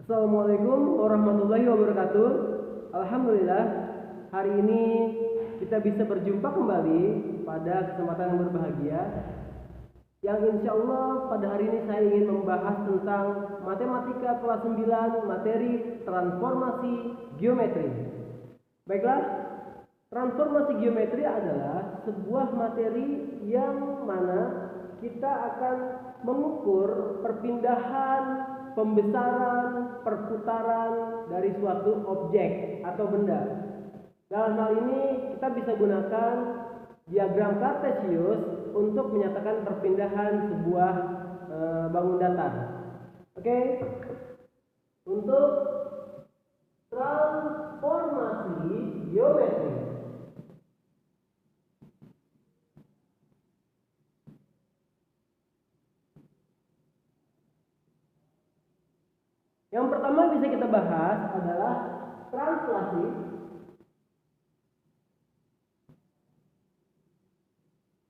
Assalamualaikum warahmatullahi wabarakatuh. Alhamdulillah, hari ini kita bisa berjumpa kembali pada kesempatan yang berbahagia, yang insya Allah pada hari ini saya ingin membahas tentang matematika kelas 9 materi transformasi geometri. Baiklah, transformasi geometri adalah sebuah materi yang mana kita akan mengukur perpindahan, pembesaran, perputaran dari suatu objek atau benda. Dalam hal ini kita bisa gunakan diagram kartesius untuk menyatakan perpindahan sebuah bangun datar. Oke. Untuk transformasi geometri, yang pertama bisa kita bahas adalah translasi,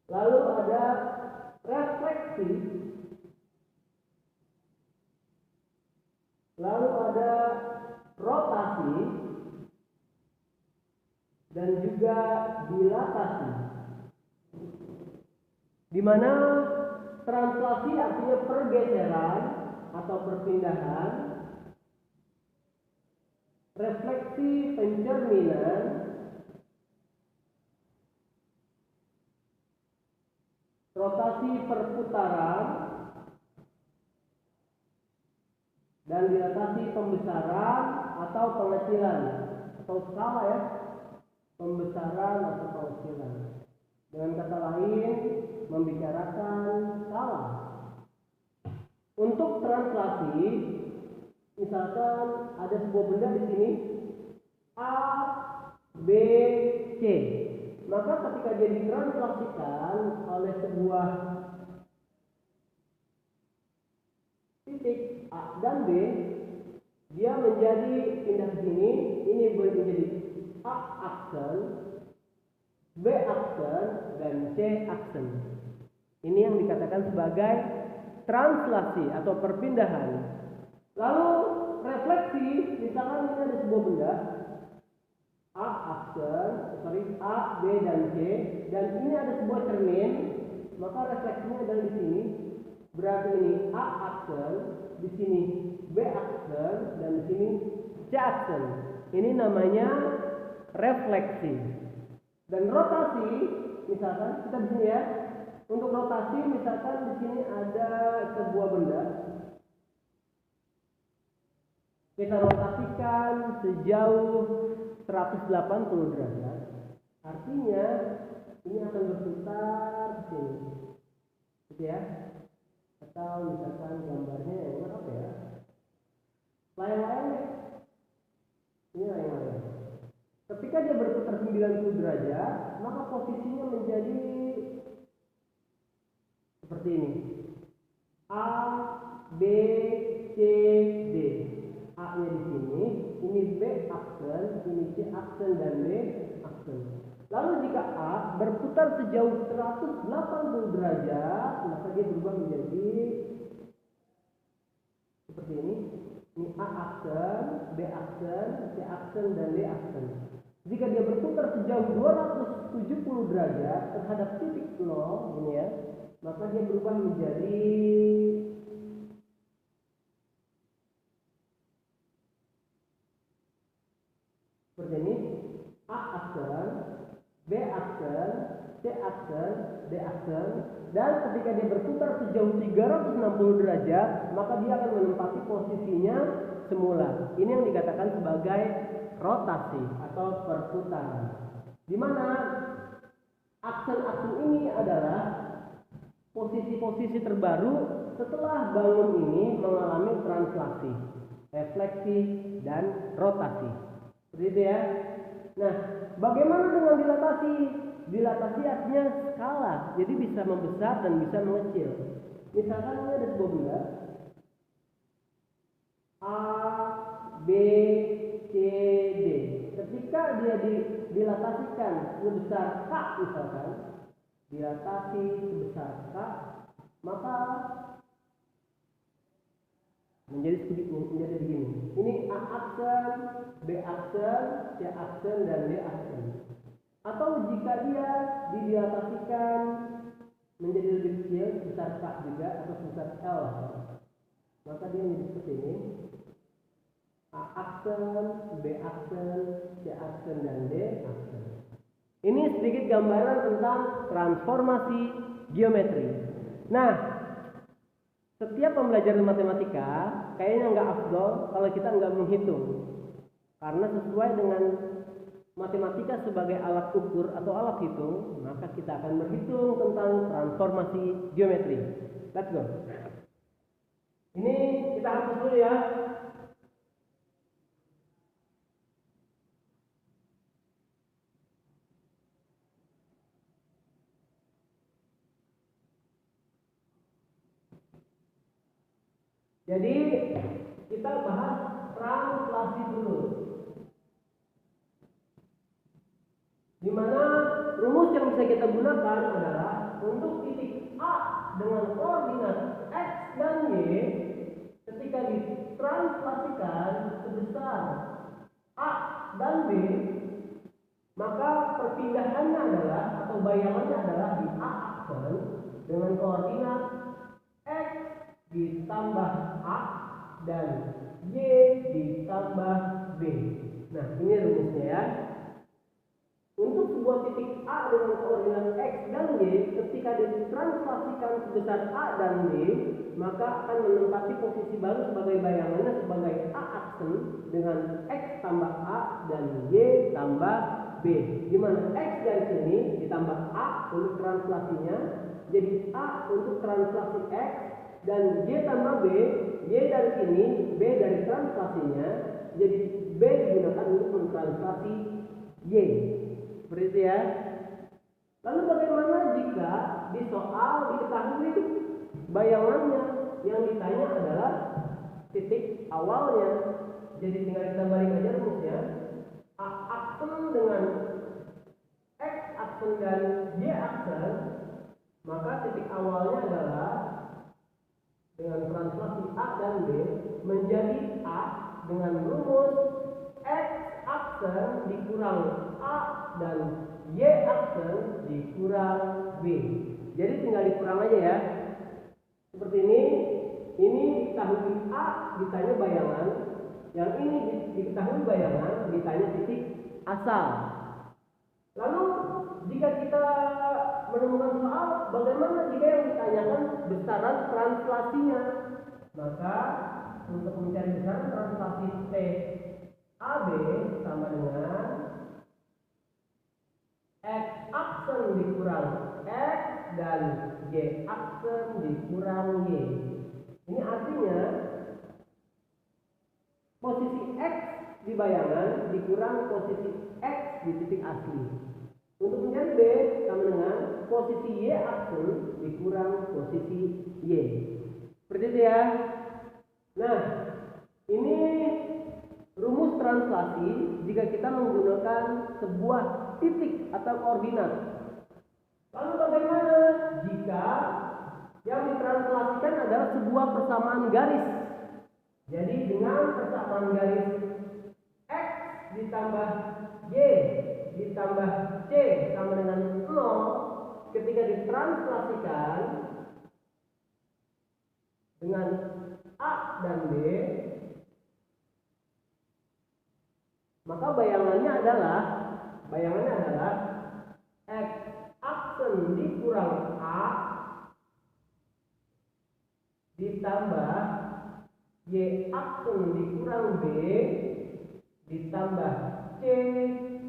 lalu ada refleksi, lalu ada rotasi, dan juga dilatasi. Di mana translasi artinya pergeseran atau perpindahan, refleksi pencerminan, rotasi perputaran, dan dilatasi pembesaran atau pengecilan atau skala ya, pembesaran atau pengecilan. Dengan kata lain, membicarakan skala. Untuk translasi, misalkan ada sebuah benda di sini A, B, C. Maka ketika dia ditranslasikan oleh sebuah titik A dan B, dia menjadi pindah ke sini. Ini boleh menjadi A aksen, B aksen, dan C aksen. Ini yang dikatakan sebagai translasi atau perpindahan. Lalu refleksi, misalkan ini ada sebuah benda A aksen, A, B, dan C, dan ini ada sebuah cermin, maka refleksinya adalah di sini. Berarti ini A aksen, di sini B aksen, dan di sini C aksen. Ini namanya refleksi. Dan rotasi, misalkan kita di sini ya. Untuk rotasi, misalkan di sini ada sebuah benda. Kita rotasikan sejauh 180 derajat. Artinya ini akan berputar ke sini. Gitu ya. Atau misalkan gambarnya yang mana apa ya? Layang-layang ya. Ini layang-layang. Ketika dia berputar 90 derajat, maka posisinya menjadi seperti ini. A, B, C, D. A-nya di sini, ini B aksen, ini C aksen, dan D aksen. Lalu jika A berputar sejauh 180 derajat, maka dia berubah menjadi seperti ini. Ini A aksen, B aksen, C aksen, dan D aksen. Jika dia berputar sejauh 270 derajat terhadap titik 0, ini ya, maka dia berubah menjadi seperti ini. A aksen, B aksen, C aksen, D aksen. Dan ketika dia berputar sejauh 360 derajat, maka dia akan menempati posisinya semula. Ini yang dikatakan sebagai rotasi atau perputaran. Di mana aksen-aksen ini adalah posisi-posisi terbaru setelah bangun ini mengalami translasi, refleksi, dan rotasi. Seperti itu ya. Nah, bagaimana dengan dilatasi? Dilatasi artinya skala, jadi bisa membesar dan bisa mengecil. Misalkan ini ada sebuah benda A, B, C, D. Ketika dia dilatasikan sebesar K misalkan, dilatasi sebesar K, maka menjadi begini. aksen, B aksen, C aksen, dan D aksen. Atau jika dia didilatasikan menjadi lebih kecil, sebesar K juga atau sebesar L, maka dia menjadi seperti ini. A aksen, B aksen, C aksen, dan D aksen. Ini sedikit gambaran tentang transformasi geometri. Nah, setiap pembelajaran matematika kayaknya nggak afdol kalau kita nggak menghitung. Karena sesuai dengan matematika sebagai alat ukur atau alat hitung, maka kita akan berhitung tentang transformasi geometri. Let's go. Ini kita hapus dulu ya. Jadi kita bahas translasi dulu. Di mana rumus yang bisa kita gunakan adalah untuk titik A dengan koordinat X dan Y ketika ditranslasikan sebesar A dan B, maka perpindahannya adalah atau bayangannya adalah di A aksen dengan koordinat X ditambah A dan Y ditambah B. Nah, ini rumusnya ya. Untuk sebuah titik A dengan koordinat X dan Y ketika ditranslasikan sebesar A dan B, maka akan menempati posisi baru sebagai bayangannya sebagai A aksen dengan X tambah A dan Y tambah B. Di mana X dari sini ditambah A untuk translasinya jadi A untuk translasi X, dan Y tambah B, Y dari sini, B dari translasinya, jadi B digunakan untuk mentranslasi Y. Seperti itu ya. Lalu bagaimana jika di soal diketahui bayangannya, yang ditanya adalah titik awalnya? Jadi tinggal kita balik aja rumusnya. A aksen dengan X aksen dan Y aksen, maka titik awalnya adalah dengan translasi A dan B menjadi A dengan rumus X aksen dikurang A dan Y aksen dikurang B. Jadi tinggal dikurang aja ya. Seperti ini diketahui A ditanya bayangan, yang ini diketahui bayangan ditanya titik asal. Lalu jika kita menemukan soal, bagaimana jika yang ditanyakan besaran translasinya? Maka untuk mencari besaran translasi T AB sama dengan X aksen dikurang X dan Y aksen dikurang Y. Ini artinya posisi X di bayangan dikurang posisi X di titik asli. Untuk mencari B sama dengan posisi Y aksen dikurang posisi Y. Seperti itu ya. Nah, ini rumus translasi jika kita menggunakan sebuah titik atau koordinat. Lalu bagaimana jika yang ditranslasikan adalah sebuah persamaan garis? Jadi dengan persamaan garis X ditambah Y ditambah C sama dengan 0, ketika ditranslasikan dengan A dan B, maka bayangannya adalah X aksen dikurang A ditambah Y aksen dikurang B ditambah C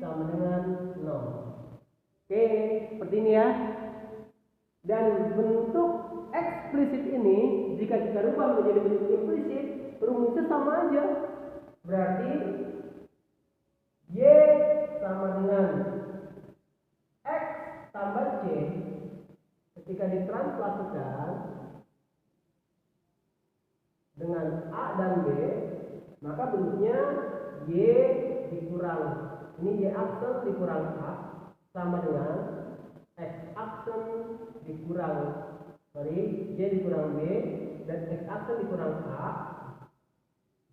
sama dengan 0. Oke, seperti ini ya. Dan bentuk eksplisit ini jika kita rubah menjadi bentuk implisit, rumusnya sama aja. Berarti Y sama dengan X tambah C ketika ditranslasikan dengan A dan B, maka bentuknya Y dikurang, ini Y aksen dikurang A sama dengan X aksen dikurang Y dikurang B dan X aksen dikurang A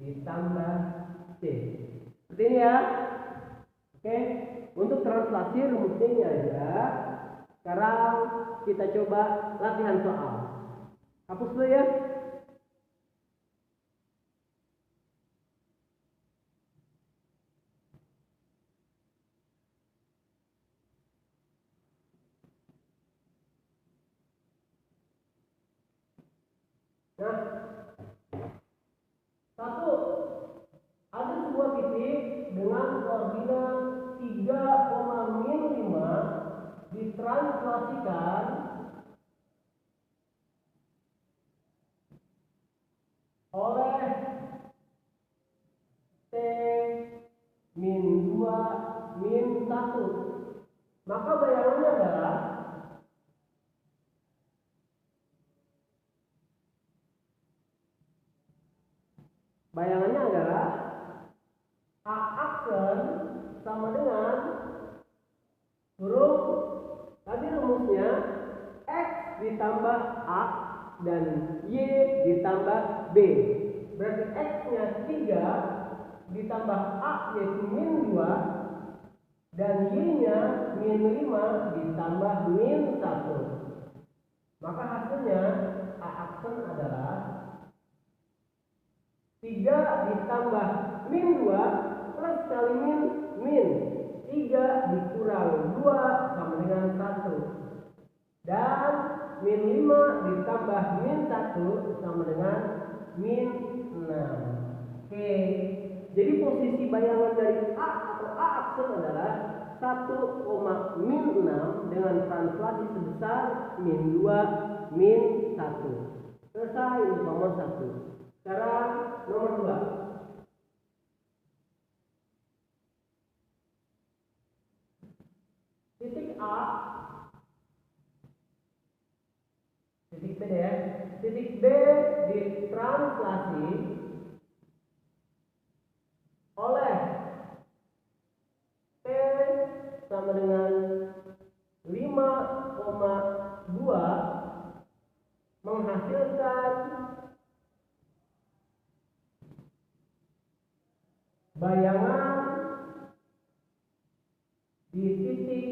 ditambah C. C. Seperti ini ya. Oke, untuk translasi rumusnya ini aja. Sekarang kita coba latihan soal. Hapus dulu ya. Nah, satu, ada sebuah titik dengan koordinat 3,5 ditranslasikan oleh T min 2 min 1. Maka bayangannya adalah A aksen sama dengan huruf tadi rumusnya X ditambah A dan Y ditambah B. Berarti X-nya 3 ditambah A yaitu min 2 dan Y-nya min 5 ditambah min 1. Maka hasilnya A aksen adalah 3 ditambah min 2 plus kali min 3 dikurang 2 sama dengan 1. Dan min 5 ditambah min 1 sama dengan min 6. Oke, jadi posisi bayangan dari A atau A aksen adalah 1, min 6 dengan translasi sebesar min 2 min 1. Selesai untuk nomor 1. Sekarang nomor 2. Titik A, titik B ya. Titik B ditranslasi oleh T sama dengan 5,2 menghasilkan bayangan di titik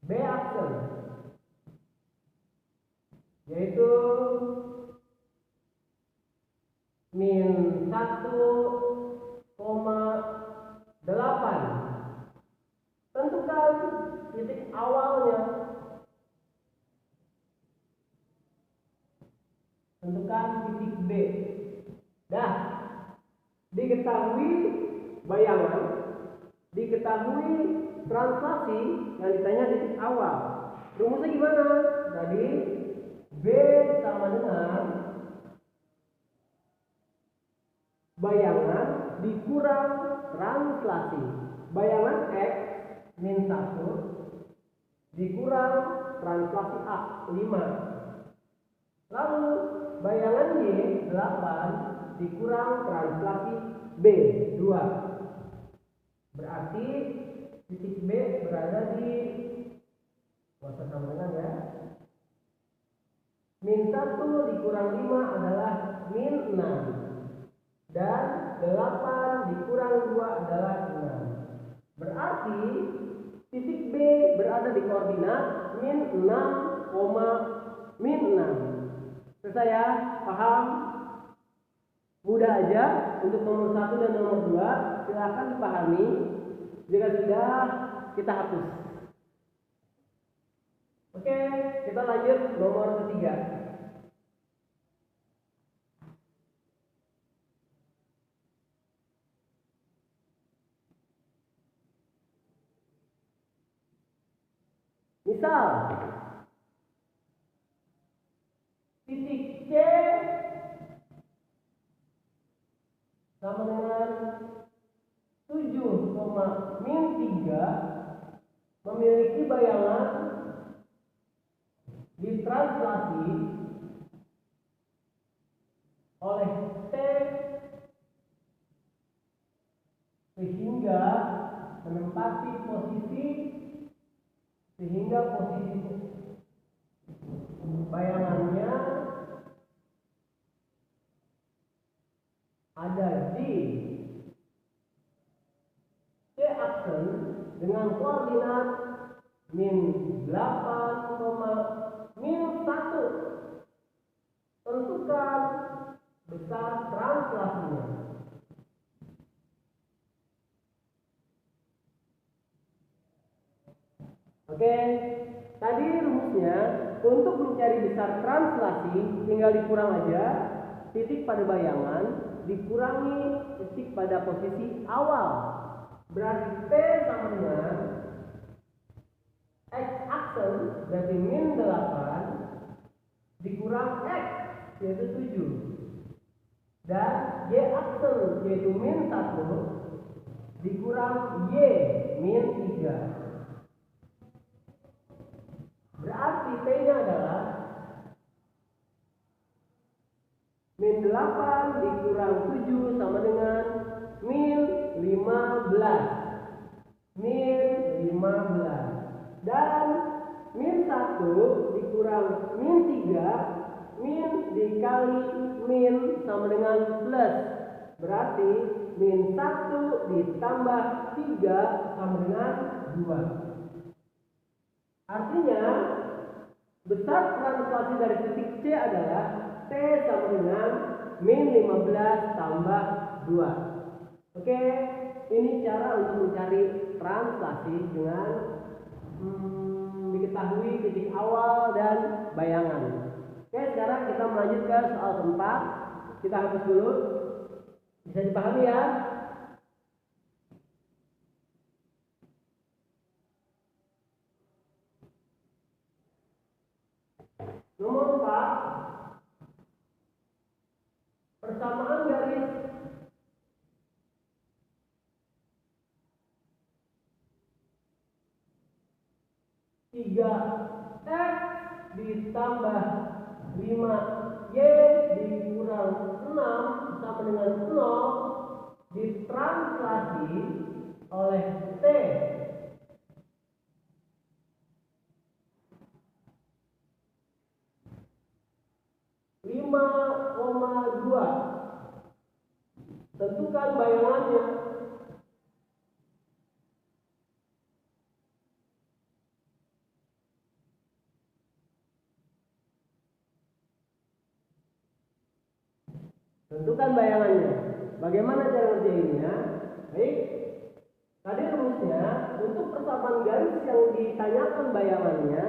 B aksen, yaitu min 1,8. Tentukan titik awalnya. Tentukan titik B. Dah, diketahui bayangan, diketahui translasi, yang ditanya titik awal. Rumusnya gimana? Tadi B sama dengan bayangan dikurang translasi. Bayangan X min 1 dikurang translasi A 5. Lalu bayangan Y 8 dikurang translasi B 2. Berarti titik B berada di sama dengan ya. Min 1 dikurang 5 adalah min 6. Dan 8 dikurang 2 adalah 6. Berarti titik B berada di koordinat min 6, min 6. Selesai ya? Paham? Mudah aja untuk nomor 1 dan nomor 2. Silakan dipahami. Jika sudah, kita hapus. Oke, kita lanjut nomor ketiga. Misal titik C sama dengan 7, min 3 memiliki bayangan ditranslasi oleh T sehingga menempati posisi bayangannya ada di dengan koordinat min 8, min 1. Tentukan besar translasinya. Oke, tadi rumusnya untuk mencari besar translasi tinggal dikurang aja titik pada bayangan dikurangi titik pada posisi awal. Berarti T sama dengan X aksen berarti min 8 dikurang X yaitu 7 dan Y aksen yaitu min 1 dikurang Y min 3. Berarti T-nya adalah min 8 dikurang 7 sama dengan min 15. Min 15. Dan min 1 dikurang min 3. Min dikali min sama dengan plus. Berarti min 1 ditambah 3 sama dengan 2. Artinya besar translasi dari titik C adalah T sama dengan min 15 tambah 2. Oke, ini cara untuk mencari translasi dengan diketahui titik awal dan bayangan. Oke, sekarang kita melanjut ke soal keempat. Kita hapus dulu. Bisa dipahami ya? Nomor 4, persamaan garis tiga X ditambah 5 Y dikurang 6 sama dengan 0 ditranslasi oleh T. Tentukan bayangannya. Tentukan bayangannya. Bagaimana cara ngerjainnya? Baik. Tadi rumusnya untuk persamaan garis yang ditanyakan bayangannya,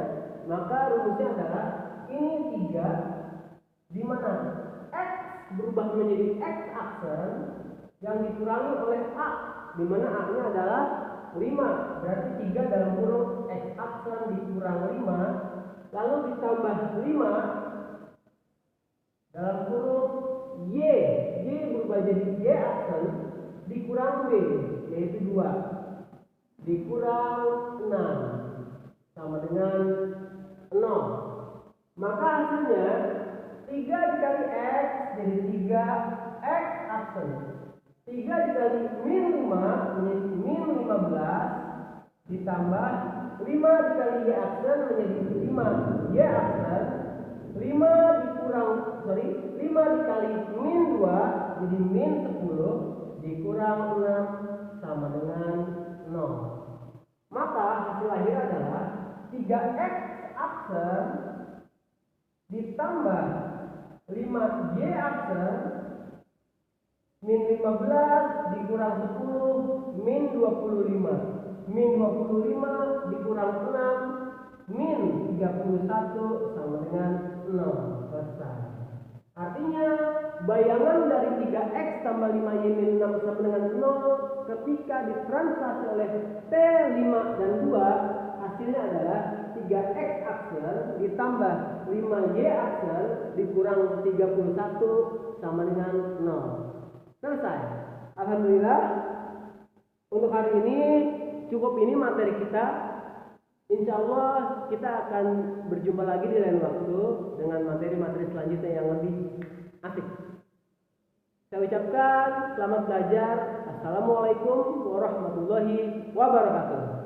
maka rumusnya adalah ini 3 di mana X berubah menjadi X aksen yang dikurangi oleh A, di mana A-nya adalah 5. Berarti 3 dalam kurung X aksen dikurang 5, lalu ditambah 5 dalam kurung Y berubah jadi Y aksen dikurang B, yaitu 2 dikurang 6 sama dengan 0. Maka hasilnya 3 dikali X jadi 3 X aksen. 3 dikali min 5 menjadi min 15 ditambah 5 dikali Y aksen menjadi 5 Y aksen. 5 dikali min 2 jadi min 10 dikurang 6 sama dengan 0. Maka hasil akhir adalah 3X aksen ditambah 5Y aksen min 15 dikurang 10 min 25. Min 25 dikurang 6 min 31 sama dengan 0. Selesai. Artinya bayangan dari 3X tambah 5Y min 6 sama dengan 0 ketika ditranslasi oleh T5 dan 2 hasilnya adalah 3X aksen ditambah 5Y aksen dikurang 31 sama dengan 0. Selesai. Alhamdulillah untuk hari ini cukup ini materi kita. Insya Allah kita akan berjumpa lagi di lain waktu dengan materi-materi selanjutnya yang lebih asik. Saya ucapkan selamat belajar. Assalamualaikum warahmatullahi wabarakatuh.